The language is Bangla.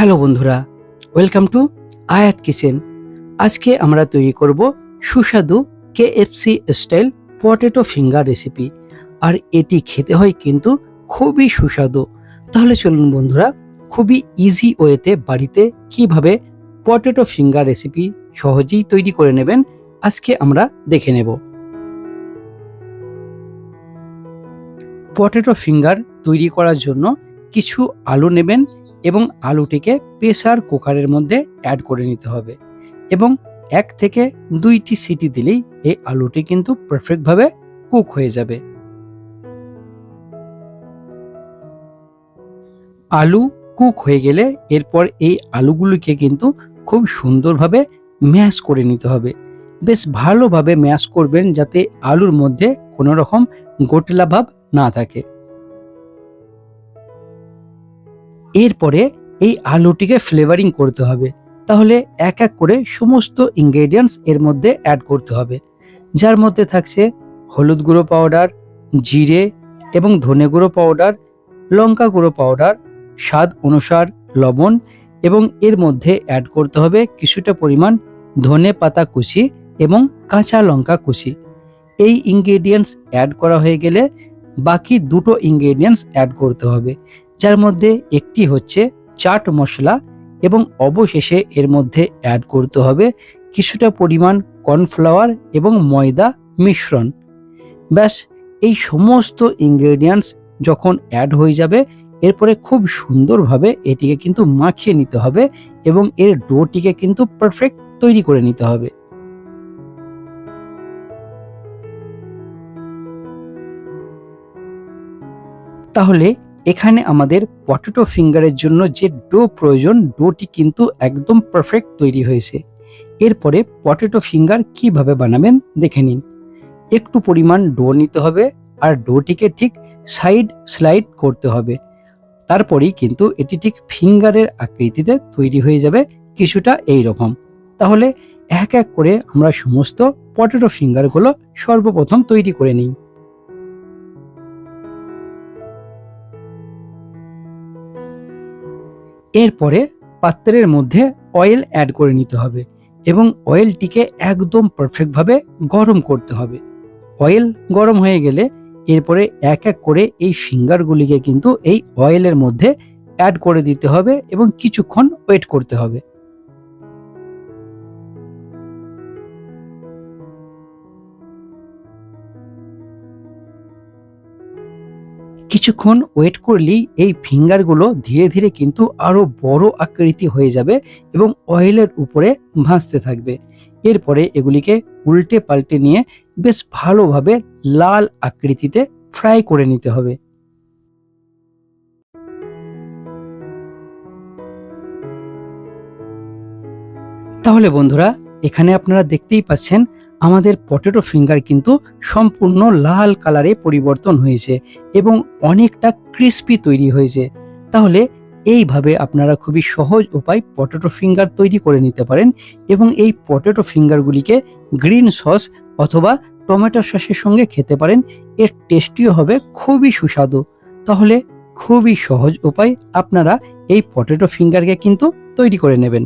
হ্যালো বন্ধুরা, ওয়েলকাম টু আয়াত কিচেন। আজকে আমরা তৈরি করব সুস্বাদু KFC style potato finger recipe. আর এটি খেতে হয় কিন্তু খুবই সুস্বাদু। তাহলে চলুন বন্ধুরা, খুবই ইজি ওয়েতে বাড়িতে কিভাবে পটেটো ফিঙ্গার রেসিপি সহজেই তৈরি করে নেবেন আজকে আমরা দেখে নেব। পটেটো ফিঙ্গার তৈরি করার জন্য কিছু আলু নেবেন এবং আলুটিকে প্রেসার কুকারের মধ্যে অ্যাড করে নিতে হবে এবং 1 থেকে 2টি সিটি দিলেই এই আলুটি কিন্তু পারফেক্টভাবে কুক হয়ে যাবে। আলু কুক হয়ে গেলে এরপর এই আলুগুলিকে কিন্তু খুব সুন্দরভাবে ম্যাশ করে নিতে হবে। বেশ ভালোভাবে ম্যাশ করবেন যাতে আলুর মধ্যে কোনো রকম গোটলা ভাব না থাকে। এরপরে এই আলুটিকে ফ্লেভারিং করতে হবে, তাহলে এক এক করে সমস্ত ইনগ্রেডিয়েন্টস এর মধ্যে অ্যাড করতে হবে, যার মধ্যে থাকছে হলুদ গুঁড়ো পাউডার, জিরে এবং ধনে গুঁড়ো পাউডার, লঙ্কা গুঁড়ো পাউডার, স্বাদ অনুসার লবণ এবং এর মধ্যে অ্যাড করতে হবে কিছুটা পরিমাণ ধনে পাতা কুচি এবং কাঁচা লঙ্কা কুচি। এই ইনগ্রেডিয়েন্টস অ্যাড করা হয়ে গেলে বাকি দুটো ইনগ্রেডিয়েন্টস অ্যাড করতে হবে, যার মধ্যে একটি হচ্ছে চাট মশলা এবং অবশেষে এর মধ্যে অ্যাড করতে হবে কিছুটা পরিমাণ কর্নফ্লাওয়ার এবং ময়দা মিশ্রণ। ব্যাস, এই সমস্ত ইনগ্রেডিয়েন্টস যখন অ্যাড হয়ে যাবে এরপরে খুব সুন্দরভাবে এটিকে কিন্তু মাখিয়ে নিতে হবে এবং এর ডোটিকে কিন্তু পারফেক্ট তৈরি করে নিতে হবে। তাহলে এখানে আমাদের পটেটো ফিঙ্গারের জন্য যে ডো প্রয়োজন, ডোটি কিন্তু একদম পারফেক্ট তৈরি হয়েছে। এরপরে পটেটো ফিঙ্গার কিভাবে বানাবেন দেখে নিন। একটু পরিমাণ ডো নিতে হবে আর ডোটিকে ঠিক সাইড স্লাইড করতে হবে, তারপরেই কিন্তু এটি ঠিক ফিঙ্গারের আকৃতিতে তৈরি হয়ে যাবে কিছুটা এই রকম। তাহলে এক এক করে আমরা সমস্ত পটেটো ফিঙ্গারগুলো সর্বপ্রথম তৈরি করে নিই। এরপরে পাত্রের মধ্যে অয়েল অ্যাড করে নিতে হবে এবং অয়েলটিকে একদম পারফেক্টভাবে গরম করতে হবে। অয়েল গরম হয়ে গেলে এরপরে এক এক করে এই ফিঙ্গারগুলিকে কিন্তু এই অয়েলের মধ্যে অ্যাড করে দিতে হবে এবং কিছুক্ষণ ওয়েট করতে হবে। কিছুক্ষণ ওয়েট করলেই এই ফিঙ্গারগুলো ধীরে ধীরে কিন্তু আরো বড় আকৃতি হয়ে যাবে এবং অয়েলের উপরে ভাসতে থাকবে। এরপরে এগুলিকে উল্টে পাল্টে নিয়ে বেশ ভালোভাবে লাল আকৃতিতে ফ্রাই করে নিতে হবে। তাহলে বন্ধুরা, এখানে আপনারা দেখতেই পাচ্ছেন আমাদের পটেটো ফিঙ্গার কিন্তু সম্পূর্ণ লাল কালারে পরিবর্তন হয়েছে এবং অনেকটা ক্রিস্পি তৈরি হয়েছে। তাহলে এইভাবে আপনারা খুবই সহজ উপায় পটেটো ফিঙ্গার তৈরি করে নিতে পারেন এবং এই পটেটো ফিঙ্গারগুলিকে গ্রিন সস অথবা টমেটো সসের সঙ্গে খেতে পারেন। এর টেস্টিও হবে খুবই সুস্বাদু। তাহলে খুবই সহজ উপায় আপনারা এই পটেটো ফিঙ্গারকে কিন্তু তৈরি করে নেবেন।